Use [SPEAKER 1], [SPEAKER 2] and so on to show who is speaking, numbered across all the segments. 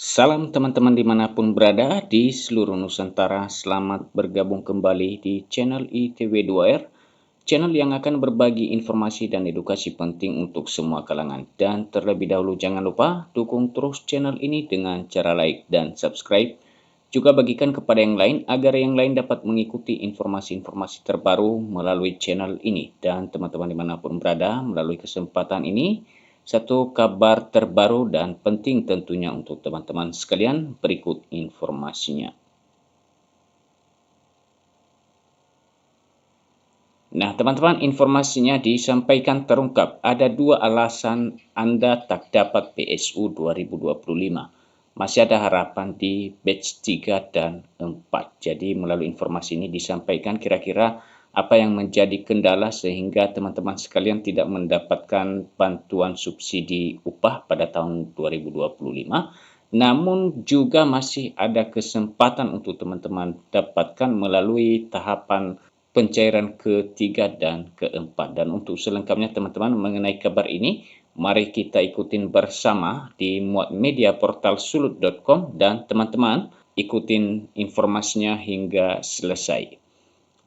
[SPEAKER 1] Salam teman-teman dimanapun berada di seluruh Nusantara, selamat bergabung kembali di channel ITW2R, channel yang akan berbagi informasi dan edukasi penting untuk semua kalangan. Dan terlebih dahulu jangan lupa dukung terus channel ini dengan cara like dan subscribe. Juga bagikan kepada yang lain agar yang lain dapat mengikuti informasi-informasi terbaru melalui channel ini. Dan teman-teman dimanapun berada, melalui kesempatan ini, satu kabar terbaru dan penting tentunya untuk teman-teman sekalian, berikut informasinya. Nah, teman-teman, informasinya disampaikan terungkap. Ada dua alasan Anda tak dapat PSU 2025. Masih ada harapan di batch 3 dan 4. Jadi melalui informasi ini disampaikan kira-kira apa yang menjadi kendala sehingga teman-teman sekalian tidak mendapatkan bantuan subsidi upah pada tahun 2025. Namun juga masih ada kesempatan untuk teman-teman dapatkan melalui tahapan pencairan ketiga dan keempat. Dan untuk selengkapnya teman-teman mengenai kabar ini, mari kita ikutin bersama di media portal sulut.com dan teman-teman ikutin informasinya hingga selesai.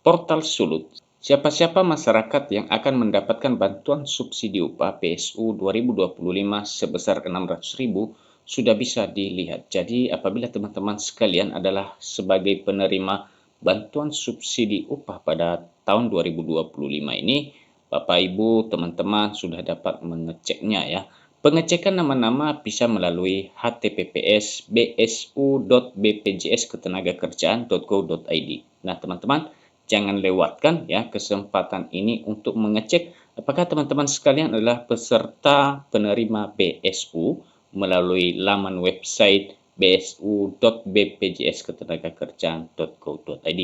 [SPEAKER 1] Portal Sulut. Siapa-siapa masyarakat yang akan mendapatkan bantuan subsidi upah PSU 2025 sebesar 600.000 sudah bisa dilihat. Jadi apabila teman-teman sekalian adalah sebagai penerima bantuan subsidi upah pada tahun 2025 ini, Bapak Ibu, teman-teman sudah dapat mengeceknya ya. Pengecekan nama-nama bisa melalui https://bsu.bpjsketenagakerjaan.go.id. Nah, teman-teman, jangan lewatkan ya kesempatan ini untuk mengecek apakah teman-teman sekalian adalah peserta penerima BSU melalui laman website bsu.bpjsketenagakerjaan.go.id.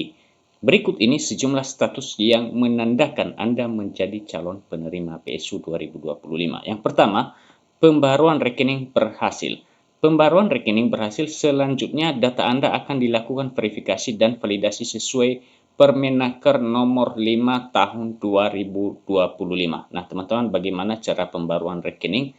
[SPEAKER 1] Berikut ini sejumlah status yang menandakan Anda menjadi calon penerima BSU 2025. Yang pertama, pembaruan rekening berhasil. Pembaruan rekening berhasil, selanjutnya data Anda akan dilakukan verifikasi dan validasi sesuai Permenaker nomor 5 tahun 2025. Nah, teman-teman, bagaimana cara pembaruan rekening?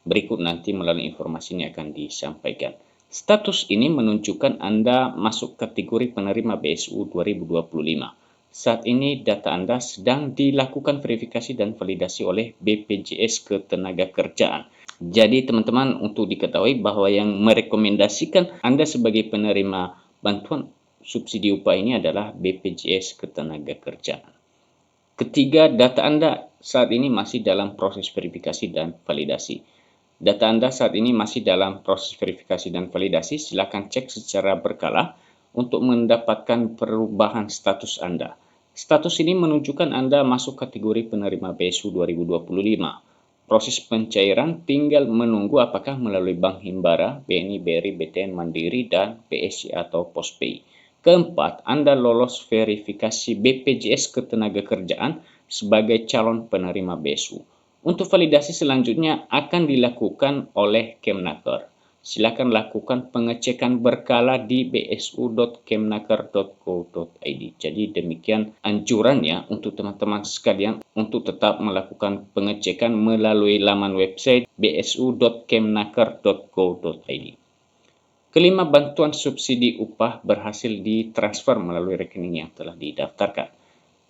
[SPEAKER 1] Berikut nanti melalui informasi ini akan disampaikan. Status ini menunjukkan Anda masuk kategori penerima BSU 2025. Saat ini data Anda sedang dilakukan verifikasi dan validasi oleh BPJS Ketenagakerjaan. Jadi teman-teman, untuk diketahui bahwa yang merekomendasikan Anda sebagai penerima bantuan subsidi upah ini adalah BPJS Ketenagakerjaan. Ketiga, data Anda saat ini masih dalam proses verifikasi dan validasi. Data Anda saat ini masih dalam proses verifikasi dan validasi. Silakan cek secara berkala untuk mendapatkan perubahan status Anda. Status ini menunjukkan Anda masuk kategori penerima BSU 2025. Proses pencairan tinggal menunggu apakah melalui Bank Himbara, BNI, BRI, BTN Mandiri, dan PSI atau Pospay. Keempat, Anda lolos verifikasi BPJS Ketenagakerjaan sebagai calon penerima BSU. Untuk validasi selanjutnya akan dilakukan oleh Kemnaker. Silakan lakukan pengecekan berkala di bsu.kemnaker.go.id. Jadi demikian anjurannya untuk teman-teman sekalian untuk tetap melakukan pengecekan melalui laman website bsu.kemnaker.go.id. Kelima, bantuan subsidi upah berhasil ditransfer melalui rekening yang telah didaftarkan.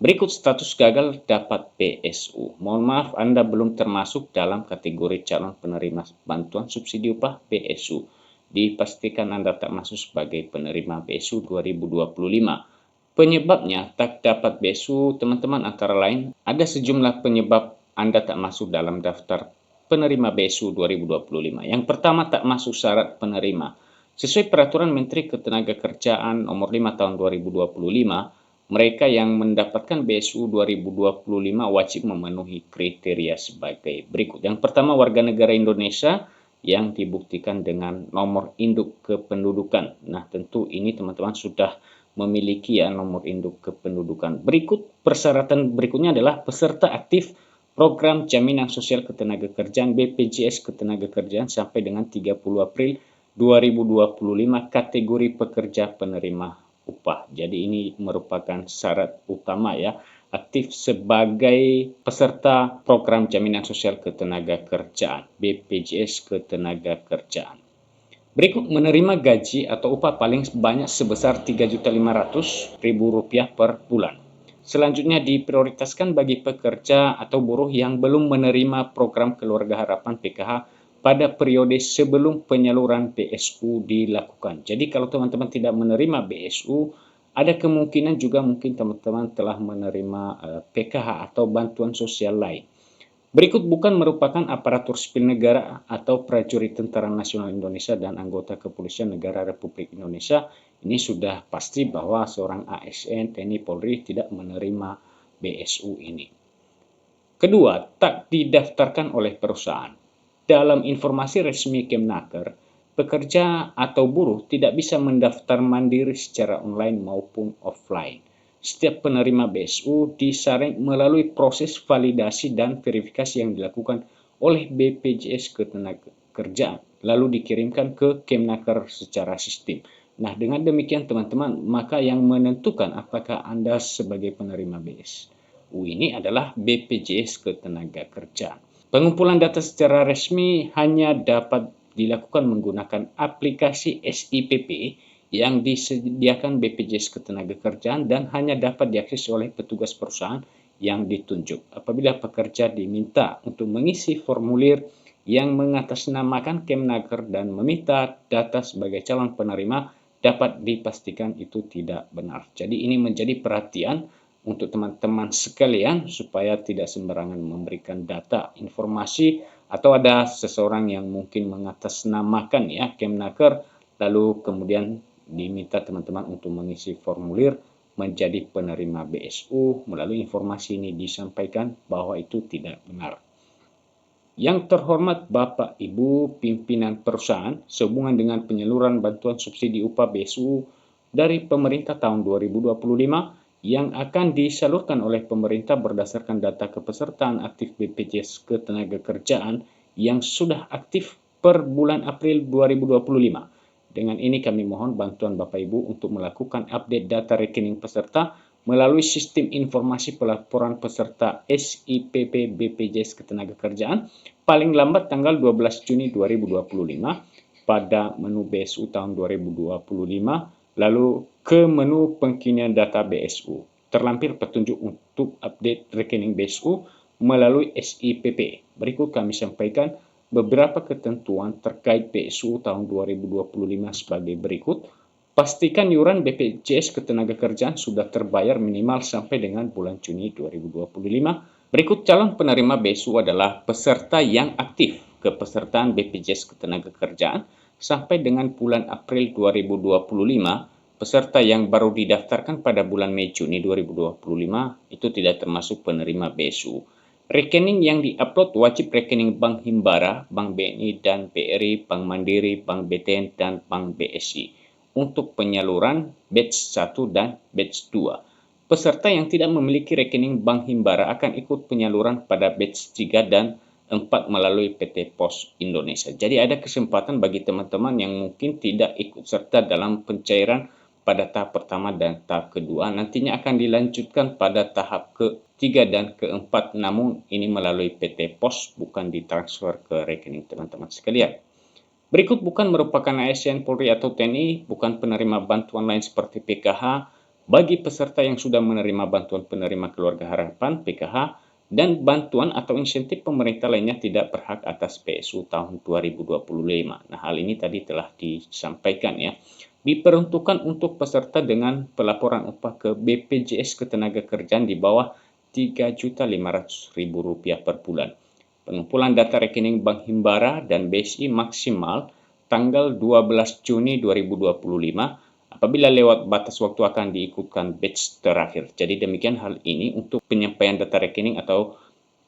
[SPEAKER 1] Berikut status gagal dapat PSU. Mohon maaf, Anda belum termasuk dalam kategori calon penerima bantuan subsidi upah PSU. Dipastikan Anda tak masuk sebagai penerima BSU 2025. Penyebabnya tak dapat BSU, teman-teman, antara lain ada sejumlah penyebab Anda tak masuk dalam daftar penerima BSU 2025. Yang pertama, tak masuk syarat penerima. Sesuai Peraturan Menteri Ketenagakerjaan Nomor 5 Tahun 2025, mereka yang mendapatkan BSU 2025 wajib memenuhi kriteria sebagai berikut. Yang pertama, warga negara Indonesia yang dibuktikan dengan nomor induk kependudukan. Nah, tentu ini teman-teman sudah memiliki ya nomor induk kependudukan. Berikut persyaratan berikutnya adalah peserta aktif program jaminan sosial ketenagakerjaan BPJS Ketenagakerjaan sampai dengan 30 April 2025 kategori pekerja penerima upah. Jadi ini merupakan syarat utama ya, aktif sebagai peserta program jaminan sosial ketenagakerjaan BPJS Ketenagakerjaan. Berikut menerima gaji atau upah paling banyak sebesar Rp3.500.000 per bulan. Selanjutnya diprioritaskan bagi pekerja atau buruh yang belum menerima program Keluarga Harapan PKH pada periode sebelum penyaluran BSU dilakukan. Jadi kalau teman-teman tidak menerima BSU, ada kemungkinan juga mungkin teman-teman telah menerima PKH atau bantuan sosial lain. Berikut bukan merupakan aparatur sipil negara atau prajurit Tentara Nasional Indonesia dan anggota Kepolisian Negara Republik Indonesia. Ini sudah pasti bahwa seorang ASN, TNI, Polri tidak menerima BSU ini. Kedua, tak didaftarkan oleh perusahaan. Dalam informasi resmi Kemnaker, pekerja atau buruh tidak bisa mendaftar mandiri secara online maupun offline. Setiap penerima BSU disaring melalui proses validasi dan verifikasi yang dilakukan oleh BPJS Ketenagakerjaan, lalu dikirimkan ke Kemnaker secara sistem. Nah, dengan demikian teman-teman, maka yang menentukan apakah Anda sebagai penerima BSU ini adalah BPJS Ketenagakerjaan. Pengumpulan data secara resmi hanya dapat dilakukan menggunakan aplikasi SIPP yang disediakan BPJS Ketenagakerjaan dan hanya dapat diakses oleh petugas perusahaan yang ditunjuk. Apabila pekerja diminta untuk mengisi formulir yang mengatasnamakan Kemnaker dan meminta data sebagai calon penerima, dapat dipastikan itu tidak benar. Jadi ini menjadi perhatian untuk teman-teman sekalian supaya tidak sembarangan memberikan data informasi atau ada seseorang yang mungkin mengatasnamakan ya Kemnaker lalu kemudian diminta teman-teman untuk mengisi formulir menjadi penerima BSU. Melalui informasi ini disampaikan bahwa itu tidak benar. Yang terhormat Bapak Ibu pimpinan perusahaan, sehubungan dengan penyaluran bantuan subsidi upah BSU dari pemerintah tahun 2025 yang akan disalurkan oleh pemerintah berdasarkan data kepesertaan aktif BPJS Ketenagakerjaan yang sudah aktif per bulan April 2025. Dengan ini kami mohon bantuan Bapak Ibu untuk melakukan update data rekening peserta melalui sistem informasi pelaporan peserta SIPP BPJS Ketenagakerjaan paling lambat tanggal 12 Juni 2025 pada menu BSU tahun 2025 lalu ke menu pengkinian data BSU. Terlampir petunjuk untuk update rekening BSU melalui SIPP. Berikut kami sampaikan beberapa ketentuan terkait BSU tahun 2025 sebagai berikut. Pastikan iuran BPJS Ketenagakerjaan sudah terbayar minimal sampai dengan bulan Juni 2025. Berikut calon penerima BSU adalah peserta yang aktif kepesertaan BPJS Ketenagakerjaan sampai dengan bulan April 2025. Peserta yang baru didaftarkan pada bulan Mei Juni 2025 itu tidak termasuk penerima BSU. Rekening yang diupload wajib rekening Bank Himbara, Bank BNI dan BRI, Bank Mandiri, Bank BTN, dan Bank BSI untuk penyaluran batch 1 dan batch 2. Peserta yang tidak memiliki rekening Bank Himbara akan ikut penyaluran pada batch 3 dan 4 melalui PT Pos Indonesia. Jadi ada kesempatan bagi teman-teman yang mungkin tidak ikut serta dalam pencairan pada tahap pertama dan tahap kedua, nantinya akan dilanjutkan pada tahap ketiga dan keempat, namun ini melalui PT Pos, bukan ditransfer ke rekening teman-teman sekalian. Berikut bukan merupakan ASN, Polri atau TNI, bukan penerima bantuan lain seperti PKH, bagi peserta yang sudah menerima bantuan penerima Keluarga Harapan PKH, dan bantuan atau insentif pemerintah lainnya tidak berhak atas PSU tahun 2025. Nah, hal ini tadi telah disampaikan ya. Diperuntukkan untuk peserta dengan pelaporan upah ke BPJS Ketenagakerjaan di bawah Rp3.500.000 per bulan. Pengumpulan data rekening Bank Himbara dan BSI maksimal tanggal 12 Juni 2025. Apabila lewat batas waktu akan diikutkan batch terakhir. Jadi demikian hal ini untuk penyampaian data rekening atau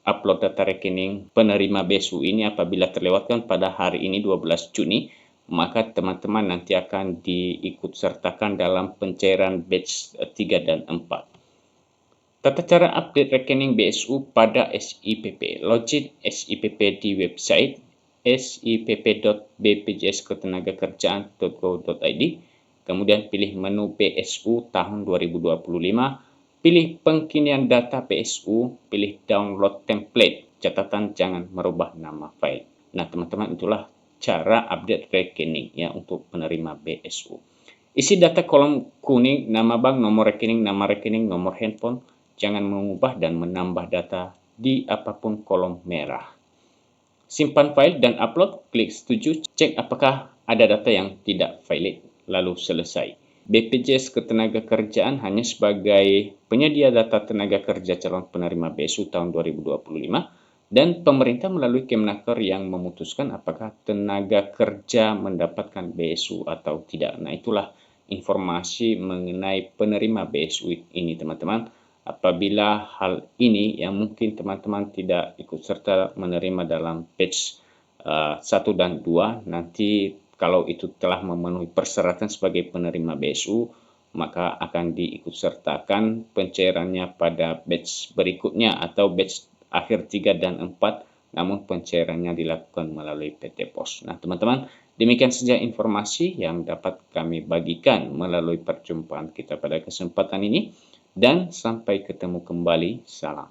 [SPEAKER 1] upload data rekening penerima BSU ini apabila terlewatkan pada hari ini 12 Juni. Maka teman-teman nanti akan diikut sertakan dalam pencairan batch 3 dan 4. Tata cara update rekening BSU pada SIPP. Login SIPP di website sipp.bpjsketenagakerjaan.go.id. Kemudian pilih menu BSU tahun 2025. Pilih pengkinian data BSU, pilih download template. Catatan jangan merubah nama file. Nah, teman-teman itulah cara update rekening ya untuk penerima BSU. Isi data kolom kuning, nama bank, nomor rekening, nama rekening, nomor handphone. Jangan mengubah dan menambah data di apapun kolom merah. Simpan file dan upload, klik setuju, cek apakah ada data yang tidak valid, lalu selesai. BPJS Ketenagakerjaan hanya sebagai penyedia data tenaga kerja calon penerima BSU tahun 2025 dan pemerintah melalui Kemenaker yang memutuskan apakah tenaga kerja mendapatkan BSU atau tidak. Nah, itulah informasi mengenai penerima BSU ini, teman-teman. Apabila hal ini yang mungkin teman-teman tidak ikut serta menerima dalam batch 1 dan 2, nanti kalau itu telah memenuhi persyaratan sebagai penerima BSU, maka akan diikutsertakan pencairannya pada batch berikutnya atau batch akhir 3 dan 4, namun pencairannya dilakukan melalui PT Pos. Nah, teman-teman, demikian saja informasi yang dapat kami bagikan melalui perjumpaan kita pada kesempatan ini, dan sampai ketemu kembali. Salam.